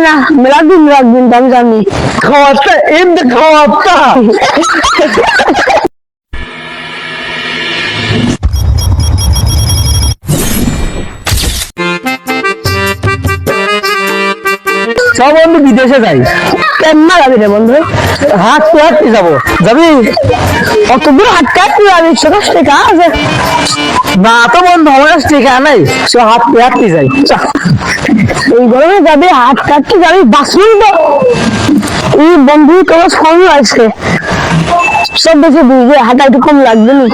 না মেলা দিন রাখবেন আমি জানি খাওয়াটা এমনি খাওয়াটা সব বন্ধু বিদেশে যাই কেমন যাবি রে বন্ধু হাত হাঁটতে যাবো যাবি অত দূর হাত কাটতে যাবি 100 টাকা আছে না তো বন্ধু আমার কাছে টিকা নাই সে হাত হাঁটতে যাই এই গরমে যাবে হাত কাটতে যাবি বাসুন তো এই বন্ধু তোমার সঙ্গে আছে সব দেখে বুঝবে হাঁটা একটু কম লাগবে না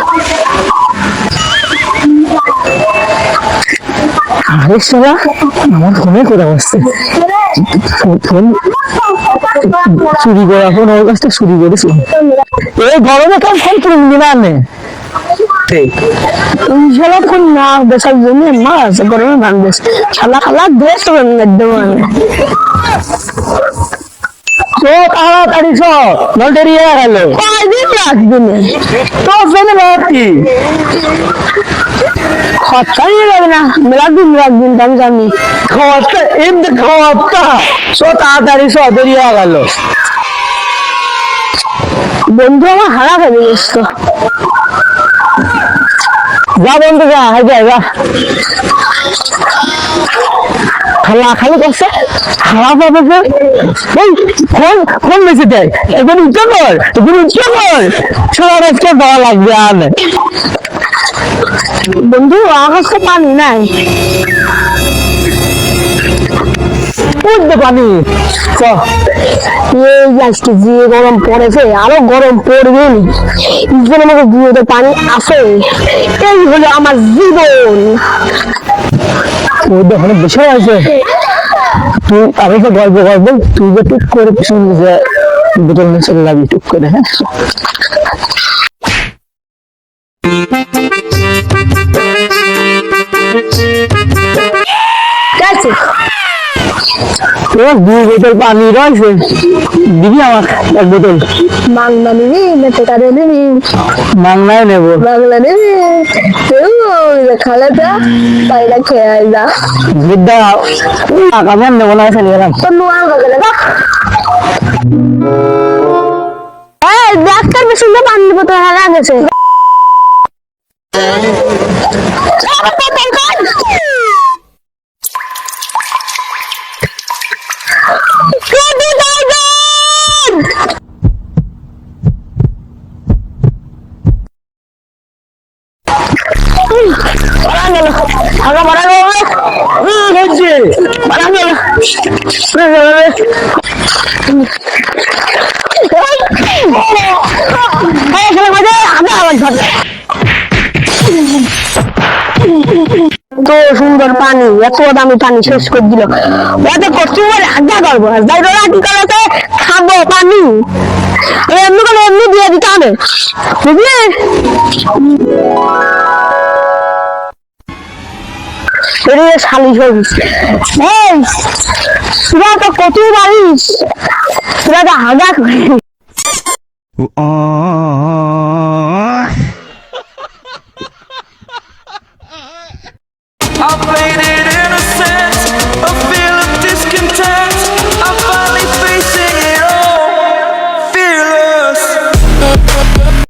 আরে শালা আমার ফোনে করে বসছে ফোন চুরি করা ফোন ওর কাছটা চুরি করেছিল এই গরমে কেন ফোন তুলবি না আনে সারাক্ষণ না বেসার জন্য মাছ গরমে বান্ধবেস খালা খালা ড্রেস একদম তাড়াতাড়ি নলটেরি গেল কয়দিন লাগবে না তো ফেলে বাড়ি খরচা নিয়ে যাবে না মেলা দিন রাখবেন আমি জানি খাওয়াটা এমনি খাওয়াটা তাড়াতাড়ি দরিয়া গেল বন্ধু আমার হারা ফেলে গেছিল যা বন্ধু যা যা যা খালা খালি করছে খারাপ হবে যে ফোন ফোন বেশি দেয় এখন উঠে কর এখন উঠে কর সবার আজকে দেওয়া লাগবে আর বন্ধু আমার কাছে পানি নাই উঠতে পানি এই আজকে যে গরম পড়েছে আরো গরম পড়বে ঈদের মধ্যে দিয়ে পানি আছে এই হলো আমার জীবন ওই অনেক বিষয় আছে তুই আমি তো গল্প করবো তুই যে টুক করে শুনবি যে বোতল নিয়ে চলে যাবি টুক করে হ্যাঁ দুই বোতল পানি রয়েছে দিবি আমার এক বোতল মাংনা নিবি না টেকারে নিবি মাংনায় নেবো বাংলা নিবি খালেটা পাইলা খেয়ে যা বিদ্যা আমি আর নেবো না চলে গেলাম তো নোয়া গেলে বা এই ডাক্তার বেশি পানি বোতল হারা গেছে তো সুন্দর পানি এত দামি পানি শেষ করে দিল এত কষ্ট করে আড্ডা করবো কি করাতে খাবো পানি এমনি করে এমনি দিয়ে দিতে হবে বুঝলি শালি সরিস তোরা তো কত পারিস তোরা তো হাগা করিস